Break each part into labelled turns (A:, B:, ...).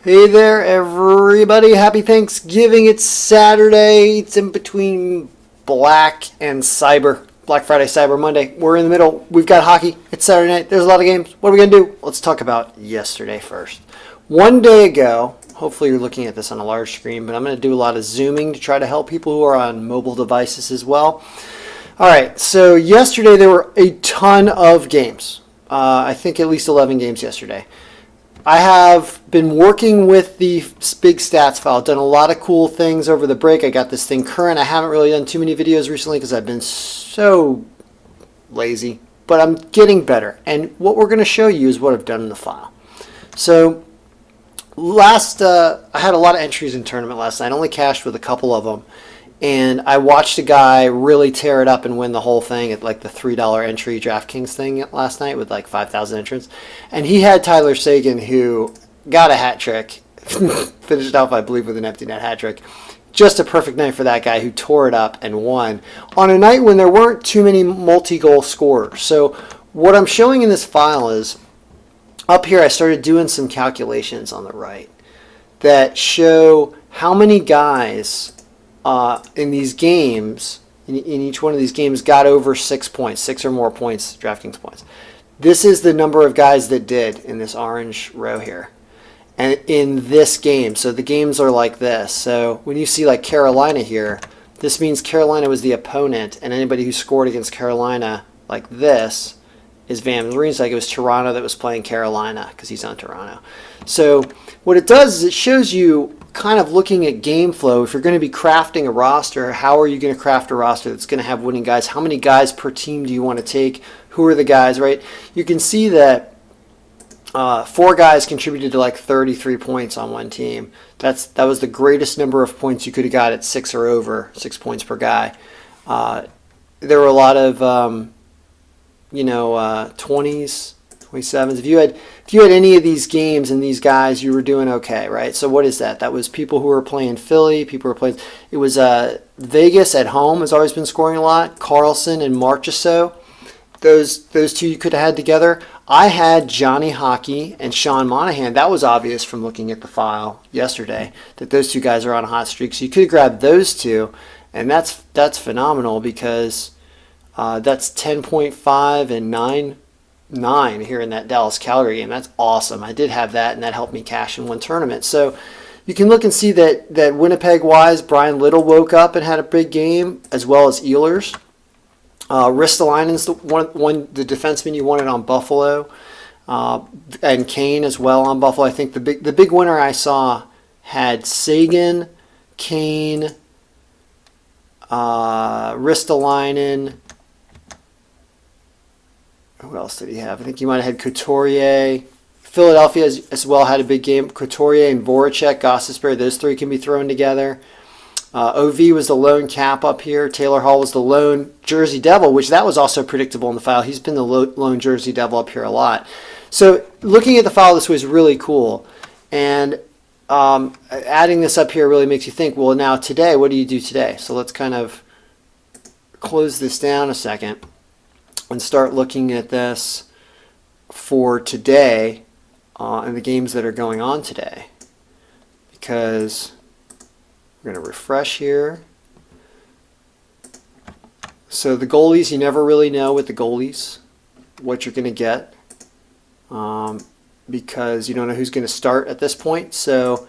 A: Hey there, everybody. Happy Thanksgiving. It's Saturday. It's in between Black and Cyber. Black Friday, Cyber Monday. We're in the middle. We've got hockey. It's Saturday night. There's a lot of games. What are we going to do? Let's talk about yesterday first. One day ago, hopefully you're looking at this on a large screen, but I'm going to do a lot of zooming to try to help people who are on mobile devices as well. All right, so yesterday there were a ton of games. I think at least 11 games yesterday. I have been working with the big stats file, done a lot of cool things over the break. I got this thing current. I haven't really done too many videos recently because I've been so lazy, but I'm getting better. And what we're going to show you is what I've done in the file. So I had a lot of entries in tournament last night. I only cashed with a couple of them. And I watched a guy really tear it up and win the whole thing at like the $3 entry DraftKings thing last night with like 5,000 entrants. And he had Tyler Seguin, who got a hat trick, finished off, I believe, with an empty net hat trick. Just a perfect night for that guy who tore it up and won on a night when there weren't too many multi-goal scorers. So what I'm showing in this file is up here I started doing some calculations on the right that show how many guys in these games, in each one of these games, got over 6 points, 6 or more points, DraftKings points. This is the number of guys that did in this orange row here. And in this game, so the games are like this. So when you see like Carolina here, this means Carolina was the opponent, and anybody who scored against Carolina like this is Van Marine's. Like it was Toronto that was playing Carolina because he's on Toronto. So what it does is it shows you kind of looking at game flow. If you're going to be crafting a roster, how are you going to craft a roster that's going to have winning guys? How many guys per team do you want to take? Who are the guys, right? You can see that 4 guys contributed to like 33 points on one team. That was the greatest number of points you could have got at 6 or over, 6 points per guy. There were a lot of 20s, 27s. If you had any of these games and these guys, you were doing okay, right? So what is that? That was people who were playing Philly, people who were playing. It was Vegas at home has always been scoring a lot. Carlson and Marchessault, those two you could have had together. I had Johnny Hockey and Sean Monahan. That was obvious from looking at the file yesterday that those two guys are on a hot streak. So you could have grabbed those two, and that's phenomenal because that's 10.5 and 9 here in that Dallas-Calgary game. That's awesome. I did have that, and that helped me cash in one tournament. So you can look and see that Winnipeg-wise, Brian Little woke up and had a big game, as well as Ehlers. Ristolainen's the defenseman you wanted on Buffalo, and Kane as well on Buffalo. I think the big winner I saw had Seguin, Kane, Ristolainen. Who else did he have? I think he might have had Couturier. Philadelphia as well had a big game. Couturier and Voracek, Gostisbehere, those three can be thrown together. OV was the lone cap up here. Taylor Hall was the lone Jersey Devil, which that was also predictable in the file. He's been the lone Jersey Devil up here a lot. So looking at the file this way is really cool. And adding this up here really makes you think, well, now today, what do you do today? So let's kind of close this down a second and start looking at this for today and the games that are going on today. Because we're going to refresh here. So the goalies, you never really know with the goalies what you're going to get because you don't know who's going to start at this point. So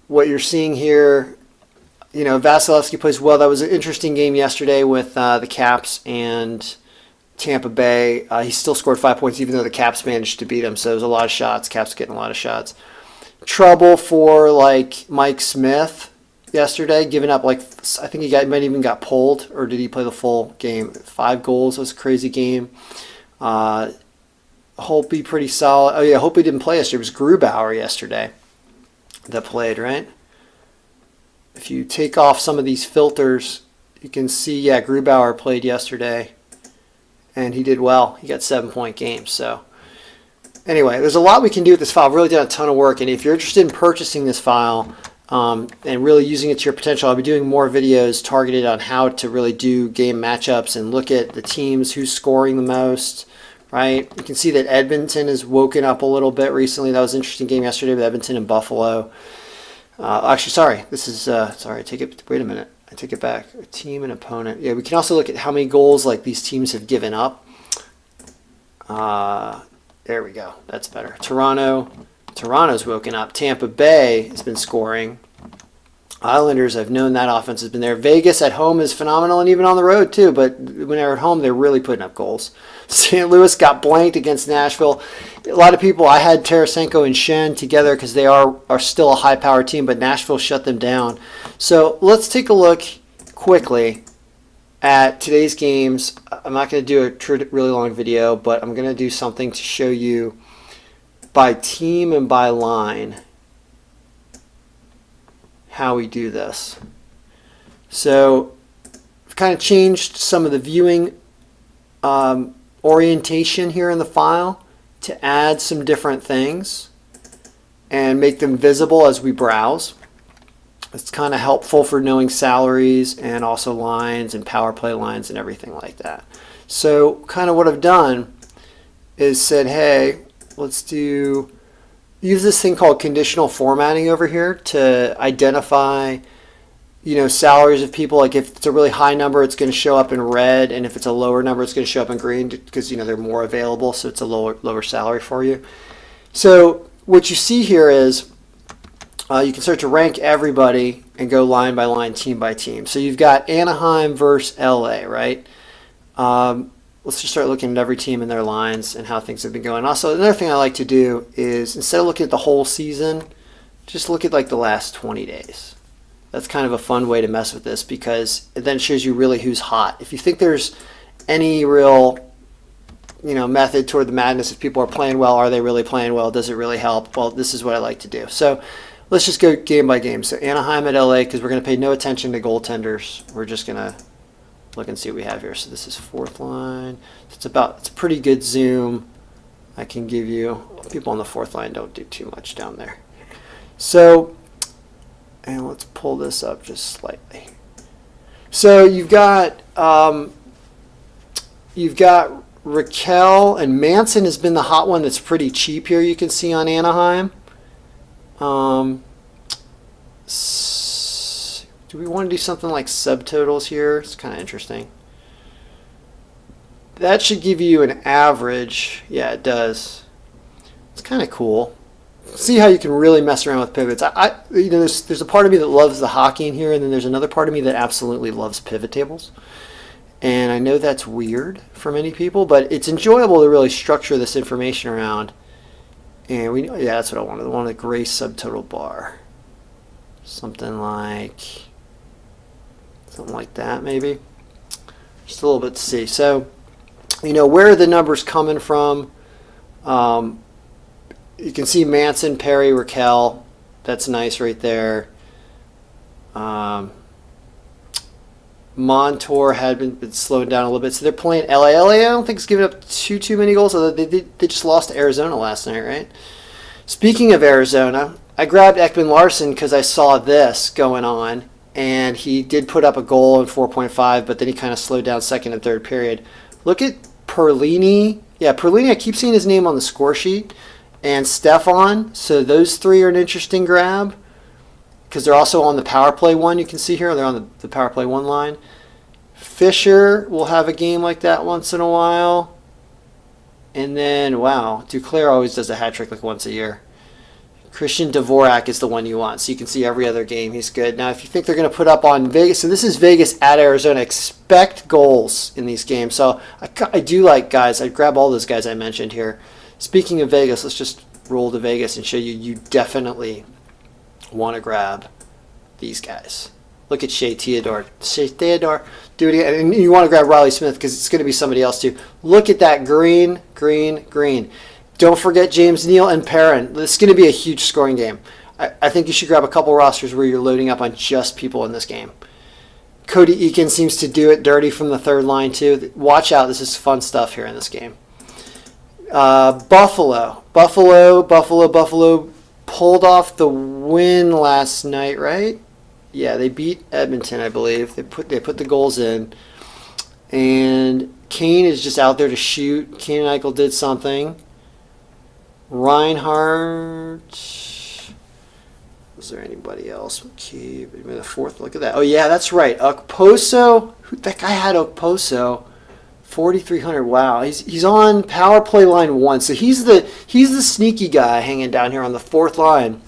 A: what you're seeing here, Vasilevsky plays well. That was an interesting game yesterday with the Caps and Tampa Bay. He still scored 5 points even though the Caps managed to beat him. So there was a lot of shots. Caps getting a lot of shots. Trouble for like Mike Smith yesterday, giving up I think he might even got pulled, or did he play the full game? 5 goals. It was a crazy game. Holtby pretty solid. Oh yeah, Holtby didn't play yesterday. It was Grubauer yesterday that played, right? If you take off some of these filters, you can see, Grubauer played yesterday. And he did well. He got 7-point games. So anyway, there's a lot we can do with this file. I've really done a ton of work. And if you're interested in purchasing this file and really using it to your potential, I'll be doing more videos targeted on how to really do game matchups and look at the teams, who's scoring the most, right? You can see that Edmonton has woken up a little bit recently. That was an interesting game yesterday with Edmonton and Buffalo. Actually, sorry. This is, sorry, I take it, wait a minute. I take it back. A team and opponent. Yeah, we can also look at how many goals like these teams have given up. There we go. That's better. Toronto's woken up. Tampa Bay has been scoring. Islanders, I've known that offense has been there. Vegas at home is phenomenal, and even on the road too. But when they're at home, they're really putting up goals. St. Louis got blanked against Nashville. A lot of people, I had Tarasenko and Shen together because they are still a high-powered team, but Nashville shut them down. So let's take a look quickly at today's games. I'm not going to do a really long video, but I'm going to do something to show you by team and by line how we do this. So I've kind of changed some of the viewing orientation here in the file to add some different things and make them visible as we browse. It's kind of helpful for knowing salaries and also lines and power play lines and everything like that. So kind of what I've done is said, hey, let's use this thing called conditional formatting over here to identify, salaries of people. Like if it's a really high number, it's going to show up in red, and if it's a lower number, it's going to show up in green because they're more available, so it's a lower salary for you. So what you see here is you can start to rank everybody and go line by line, team by team. So you've got Anaheim versus LA, right? Let's just start looking at every team and their lines and how things have been going. Also, another thing I like to do is instead of looking at the whole season, just look at like the last 20 days. That's kind of a fun way to mess with this because it then shows you really who's hot. If you think there's any real method toward the madness, if people are playing well, are they really playing well? Does it really help? Well, this is what I like to do. So let's just go game by game. So Anaheim at LA, because we're going to pay no attention to goaltenders. We're just going to look and see what we have here. So this is fourth line. It's a pretty good zoom I can give you. People on the fourth line don't do too much down there. So, and let's pull this up just slightly. So you've got Raquel, and Manson has been the hot one that's pretty cheap here. You can see on Anaheim. Do we want to do something like subtotals here? It's kind of interesting. That should give you an average. Yeah, it does. It's kind of cool. See how you can really mess around with pivots. There's a part of me that loves the hockey in here, and then there's another part of me that absolutely loves pivot tables. And I know that's weird for many people, but it's enjoyable to really structure this information around. And that's what I wanted. I wanted a gray subtotal bar. Something like that, maybe. Just a little bit to see. So, where are the numbers coming from? You can see Manson, Perry, Raquel. That's nice right there. Montour had been slowing down a little bit. So they're playing LA. LA, I don't think, is giving up too many goals. Although they just lost to Arizona last night, right? Speaking of Arizona, I grabbed Ekman Larson because I saw this going on. And he did put up a goal in 4.5, but then he kind of slowed down second and third period. Look at Perlini. Yeah, Perlini, I keep seeing his name on the score sheet. And Stefan. So those three are an interesting grab because they're also on the power play one. You can see here they're on the power play one line. Fisher will have a game like that once in a while. And then, wow, Duclair always does a hat trick like once a year. Christian Dvorak is the one you want. So you can see every other game he's good. Now, if you think they're going to put up on Vegas, so this is Vegas at Arizona. Expect goals in these games. So I do like guys. I grab all those guys I mentioned here. Speaking of Vegas, let's just roll to Vegas and show you definitely want to grab these guys. Look at Shea Theodore. Shea Theodore, do it again. And you want to grab Riley Smith because it's going to be somebody else too. Look at that green, green, green. Don't forget James Neal and Perrin. This is going to be a huge scoring game. I think you should grab a couple rosters where you're loading up on just people in this game. Cody Eakin seems to do it dirty from the third line too. Watch out. This is fun stuff here in this game. Buffalo pulled off the win last night, right? Yeah, they beat Edmonton, I believe. They put the goals in. And Kane is just out there to shoot. Kane and Eichel did something. Reinhardt. Was there anybody else? Okay, maybe the fourth. Look at that. Oh yeah, that's right. Okposo. That guy had Okposo. 4,300. Wow, he's on power play line 1. So he's the sneaky guy hanging down here on the 4th line.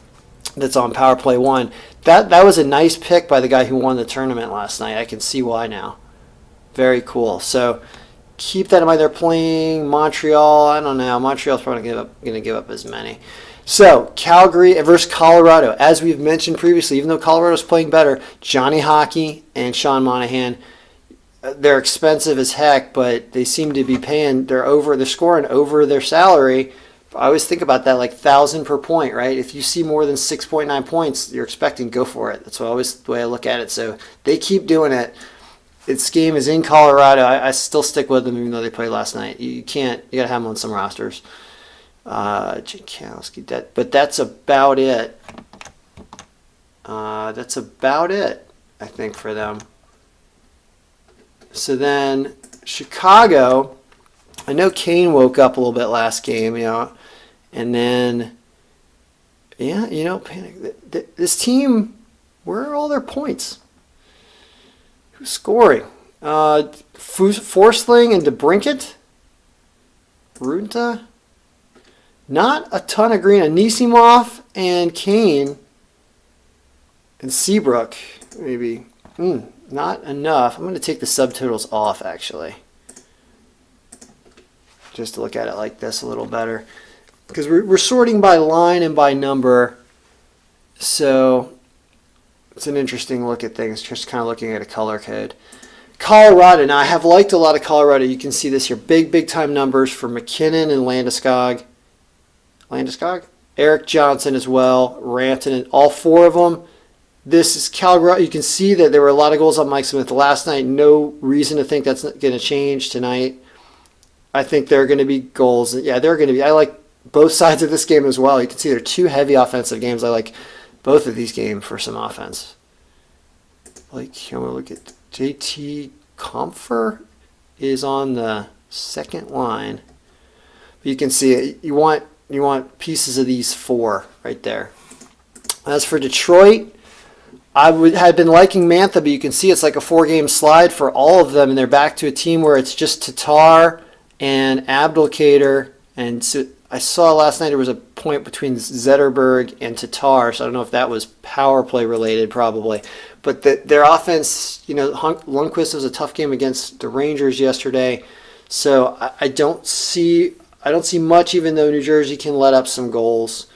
A: That's on power play 1. That was a nice pick by the guy who won the tournament last night. I can see why now. Very cool. So keep that in mind. They're playing Montreal. I don't know. Montreal's probably going to give up as many. So Calgary versus Colorado. As we've mentioned previously, even though Colorado's playing better, Johnny Hockey and Sean Monahan, they're expensive as heck, but they seem to be paying. They're scoring over their salary. I always think about that, like 1,000 per point, right? If you see more than 6.9 points, you're expecting, go for it. That's the way I look at it. So they keep doing it. This game is in Colorado. I still stick with them even though they played last night. You got to have them on some rosters. Jankowski, but that's about it. That's about it, I think, for them. So then Chicago, I know Kane woke up a little bit last game, and then, panic. This team, where are all their points? Who's scoring? Forsling and DeBrincat? Runta? Not a ton of green. Anisimov and Kane and Seabrook, maybe. Not enough. I'm going to take the subtotals off, actually, just to look at it like this a little better. Because we're sorting by line and by number, so it's an interesting look at things, just kind of looking at a color code. Colorado. Now, I have liked a lot of Colorado. You can see this here. Big time numbers for McKinnon and Landeskog. Eric Johnson as well. Rantanen. All 4 of them. This is Colorado. You can see that there were a lot of goals on Mike Smith last night. No reason to think that's going to change tonight. I think there are going to be goals. Yeah, there are going to be. I like both sides of this game as well. You can see they're 2 heavy offensive games. I like both of these games for some offense. Like, here we look at JT Compher is on the 2nd line. But you can see it. You want pieces of these 4 right there. As for Detroit, I had been liking Mantha, but you can see it's like a 4-game slide for all of them, and they're back to a team where it's just Tatar and Abdelkader. And so I saw last night there was a point between Zetterberg and Tatar, so I don't know if that was power play related, probably. But their offense, Lundqvist was a tough game against the Rangers yesterday, so I don't see much, even though New Jersey can let up some goals.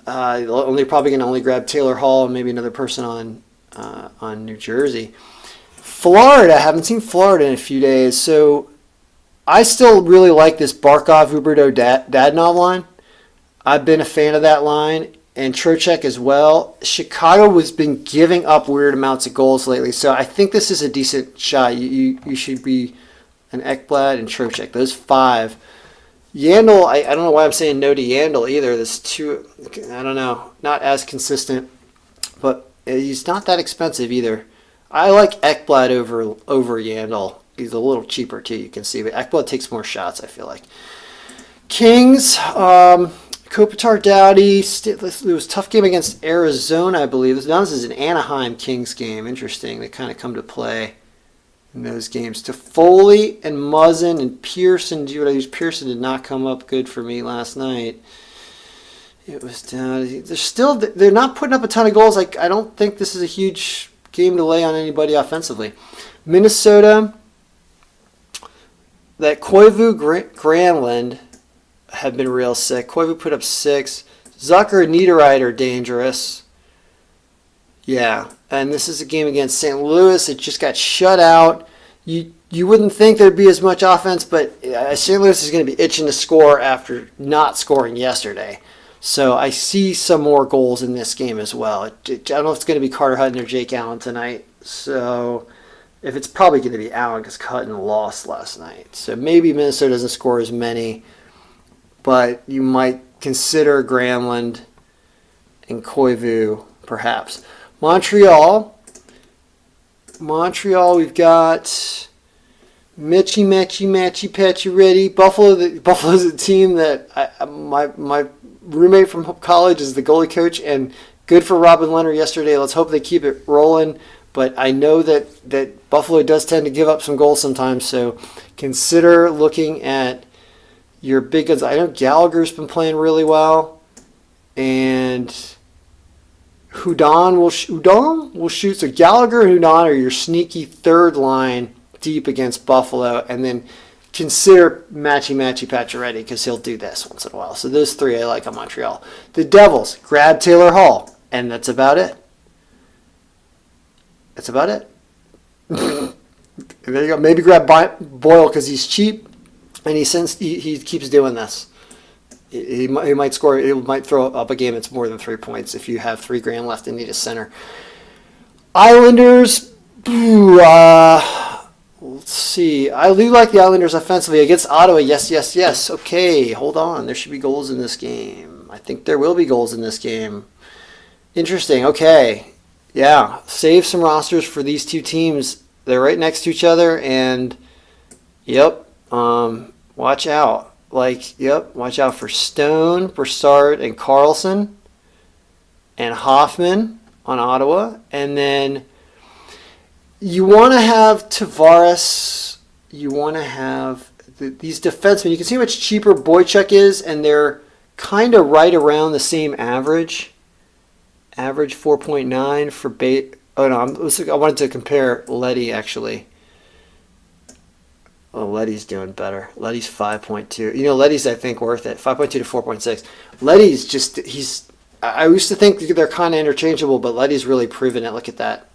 A: They're probably going to grab Taylor Hall and maybe another person on New Jersey. Florida, I haven't seen Florida in a few days, so I still really like this Barkov, Huberdeau, Dadonov line. I've been a fan of that line, and Trocheck as well. Chicago has been giving up weird amounts of goals lately, so I think this is a decent shot. You should be an Ekblad and Trocheck, those 5. Yandel, I don't know why I'm saying no to Yandel either. This 2, I don't know, not as consistent, but he's not that expensive either. I like Ekblad over Yandel. He's a little cheaper too, you can see, but Ekblad takes more shots, I feel like. Kings, Kopitar, Doughty. It was a tough game against Arizona, I believe. This is an Anaheim Kings game. Interesting. They kind of come to play in those games. Toffoli and Muzzin and Pearson. Pearson did not come up good for me last night. It was down. They're not putting up a ton of goals. I don't think this is a huge game to lay on anybody offensively. Minnesota, that Koivu Granlund have been real sick. Koivu put up 6. Zucker and Niederreiter are dangerous. Yeah, and this is a game against St. Louis. It just got shut out. You wouldn't think there'd be as much offense, but St. Louis is going to be itching to score after not scoring yesterday. So I see some more goals in this game as well. I don't know if it's going to be Carter Hutton or Jake Allen tonight. So if it's probably going to be Allen because Hutton lost last night. So maybe Minnesota doesn't score as many, but you might consider Granlund and Koivu perhaps. Montreal, we've got Matchy, patchy, ready. Buffalo's a team that my roommate from college is the goalie coach, and good for Robin Leonard yesterday. Let's hope they keep it rolling. But I know that Buffalo does tend to give up some goals sometimes, so consider looking at your big guns. I know Gallagher's been playing really well, and Hudon will shoot. So Gallagher and Hudon are your sneaky third line deep against Buffalo, and then consider Matchy Pacioretty because he'll do this once in a while. So those three I like on Montreal. The Devils, grab Taylor Hall, and that's about it. That's about it. There you go. Maybe grab Boyle because he's cheap, and he keeps doing this. He might score. He might throw up a game that's more than 3 points if you have $3,000 left and need a center. Islanders. Let's see. I do like the Islanders offensively against Ottawa. Yes. Okay, hold on. There should be goals in this game. I think there will be goals in this game. Interesting. Okay. Yeah. Save some rosters for these two teams. They're right next to each other, and yep. Watch out. Watch out for Stone, Brassard, and Carlson, and Hoffman on Ottawa, and then you want to have Tavares. You want to have these defensemen. You can see how much cheaper Boychuk is, and they're kind of right around the same average. Average 4.9 for Bait. Oh no, I wanted to compare Leddy actually. Oh, Leddy's doing better. Leddy's 5.2. You know, Leddy's I think worth it. 5.2 to 4.6. Leddy's just I used to think they're kind of interchangeable, but Leddy's really proven it. Look at that.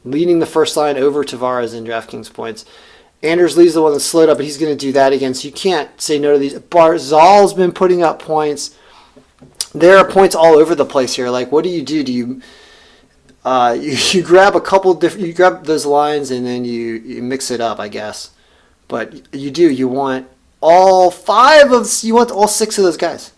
A: Leading the first line over Tavares in DraftKings points. Anders Lee's the one that slowed up, but he's going to do that again. So you can't say no to these. Barzal's been putting up points. There are points all over the place here. Like, what do? Do you you grab a couple different? You grab those lines and then you mix it up, I guess. But you want all all 6 of those guys.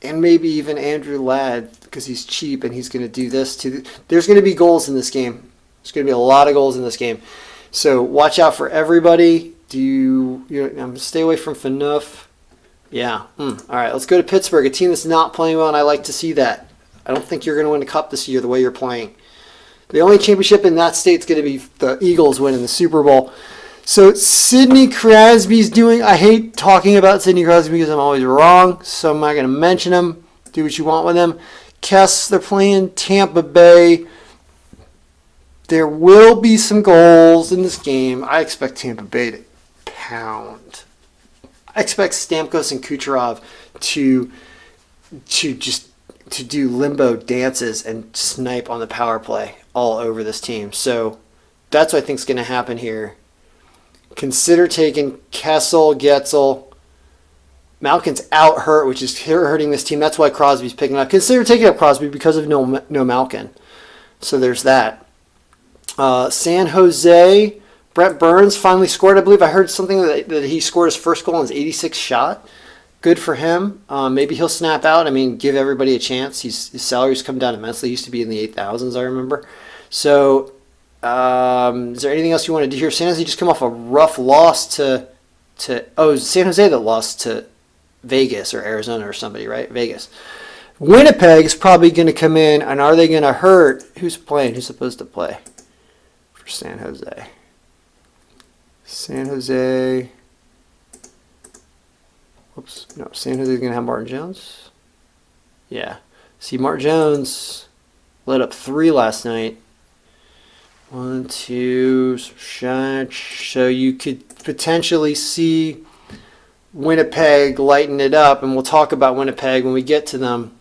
A: And maybe even Andrew Ladd because he's cheap and he's going to do this too. There's going to be goals in this game. There's going to be a lot of goals in this game. So watch out for everybody. Stay away from Phaneuf. Yeah. All right, let's go to Pittsburgh, a team that's not playing well, and I like to see that. I don't think you're going to win the Cup this year the way you're playing. The only championship in that state is going to be the Eagles winning the Super Bowl. So Sidney Crosby's doing. I hate talking about Sidney Crosby because I'm always wrong, so I'm not going to mention him. Do what you want with him. Kess, they're playing Tampa Bay. There will be some goals in this game. I expect Tampa Bay to pound. I expect Stamkos and Kucherov to do limbo dances and snipe on the power play all over this team. So that's what I think is going to happen here. Consider taking Kessel, Getzel. Malkin's out hurt, which is hurting this team. That's why Crosby's picking up. Consider taking up Crosby because of no Malkin. So there's that. San Jose, Brent Burns finally scored. I believe I heard something that he scored his first goal on his 86th shot. Good for him. Maybe he'll snap out. I mean, give everybody a chance. His salary's come down immensely. He used to be in the 8,000s, I remember. So, is there anything else you want to do here? San Jose just come off a rough loss to San Jose that lost to Vegas or Arizona or somebody, right? Vegas. Winnipeg is probably going to come in, and are they going to hurt? Who's playing? Who's supposed to play for San Jose? San Jose. Oops. No, San Jose is going to have Martin Jones. Yeah. See, Martin Jones let up 3 last night. 1, 2, shot. So you could potentially see Winnipeg lighten it up, and we'll talk about Winnipeg when we get to them.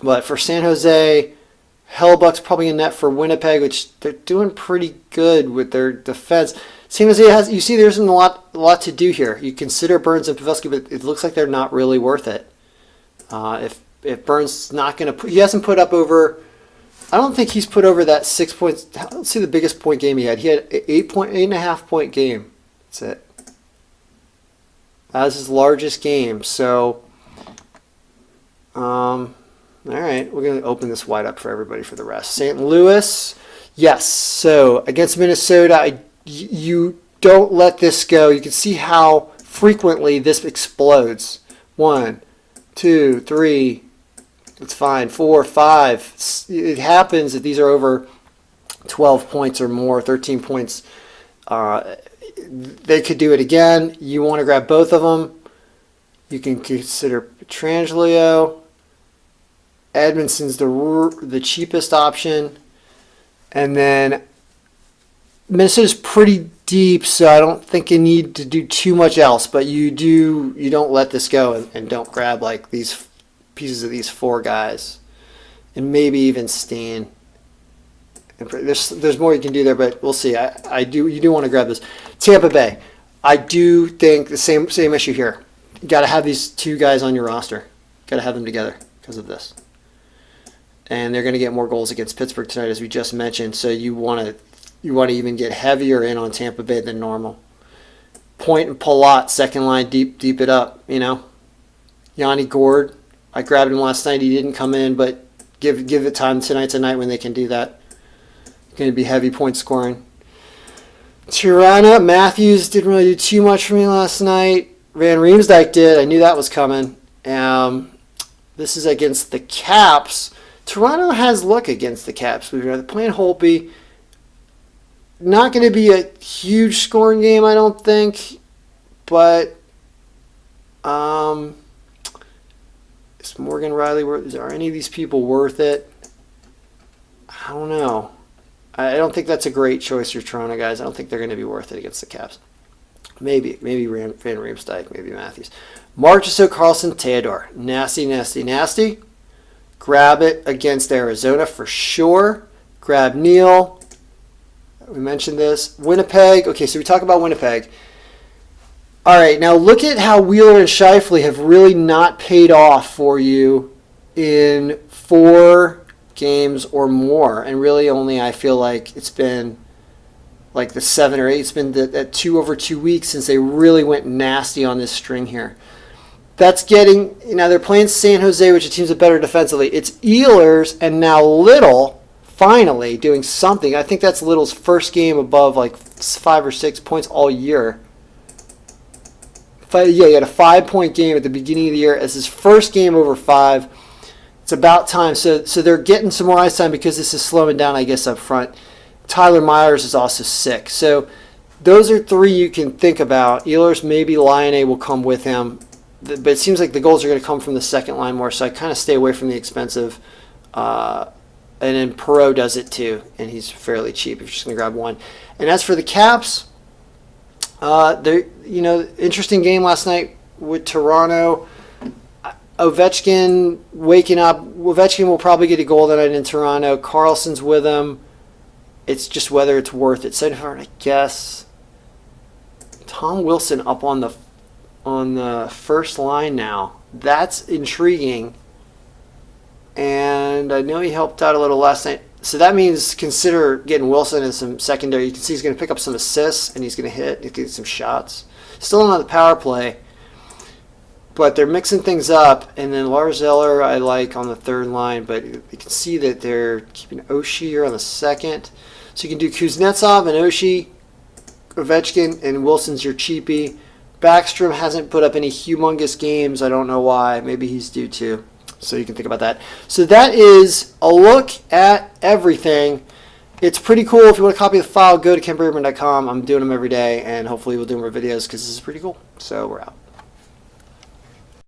A: But for San Jose, Hellbuck's probably in net for Winnipeg, which they're doing pretty good with their defense. San Jose has, you see, there's a lot to do here. You consider Burns and Pavelski, but it looks like they're not really worth it. If Burns is not going to, he hasn't put up over. I don't think he's put over that 6 points. Let's see the biggest point game he had. He had 8.5 point game. That's it. That was his largest game. So, all right, we're going to open this wide up for everybody for the rest. St. Louis, yes. So against Minnesota, I you don't let this go. You can see how frequently this explodes. 1, 2, 3. It's fine. 4, 5. It happens if these are over 12 points or more, 13 points. They could do it again. You want to grab both of them. You can consider Pietrangelo. Edmondson's the cheapest option. And then Minnesota's pretty deep, so I don't think you need to do too much else. But you don't let this go and don't grab like these pieces of these 4 guys, and maybe even Steen. There's more you can do there, but we'll see. You do want to grab this. Tampa Bay, I do think the same issue here. You got to have these 2 guys on your roster. Got to have them together because of this. And they're going to get more goals against Pittsburgh tonight, as we just mentioned. So you want to even get heavier in on Tampa Bay than normal. Point and Palat, second line, deep it up. Yanni Gourde, I grabbed him last night. He didn't come in, but give it time tonight's a night when they can do that. Going to be heavy point scoring. Tirana, Matthews didn't really do too much for me last night. Van Riemsdyk did. I knew that was coming. This is against the Caps. Toronto has luck against the Caps. We're playing Holtby. Not going to be a huge scoring game, I don't think. But is Morgan Riley worth? Are any of these people worth it? I don't know. I don't think that's a great choice for Toronto, guys. I don't think they're going to be worth it against the Caps. Maybe Van Riemsdyk, maybe Matthews. Marchessault, Carlson, Theodore. Nasty. Grab it against Arizona for sure. Grab Neal. We mentioned this. Winnipeg. Okay, so we talk about Winnipeg. All right, now look at how Wheeler and Scheifele have really not paid off for you in 4 games or more, and really only I feel like it's been like the 7 or 8. It's been that over 2 weeks since they really went nasty on this string here. That's getting, they're playing San Jose, which team's better defensively. It's Ehlers and now Little finally doing something. I think that's Little's first game above like 5 or 6 points all year. He had a 5-point game at the beginning of the year as his first game over 5. It's about time. So they're getting some more ice time because this is slowing down, I guess, up front. Tyler Myers is also sick. So those are 3 you can think about. Ehlers, maybe Laine will come with him. But it seems like the goals are going to come from the second line more, so I kind of stay away from the expensive. And then Perreault does it too, and he's fairly cheap if you're just going to grab one. And as for the Caps, interesting game last night with Toronto. Ovechkin waking up. Ovechkin will probably get a goal tonight in Toronto. Carlson's with him. It's just whether it's worth it. 700, I guess. Tom Wilson up on the first line now. That's intriguing. And I know he helped out a little last night. So that means consider getting Wilson in some secondary. You can see he's going to pick up some assists and he's going to hit. He's going to get some shots. Still on the power play. But they're mixing things up, and then Lars Eller I like on the third line, but you can see that they're keeping Oshie here on the second. So you can do Kuznetsov and Oshie, Ovechkin, and Wilson's your cheapie. Backstrom hasn't put up any humongous games. I don't know why. Maybe he's due to. So you can think about that. So that is a look at everything. It's pretty cool. If you want to copy the file, go to kenberryman.com. I'm doing them every day, and hopefully we'll do more videos because this is pretty cool. So we're out.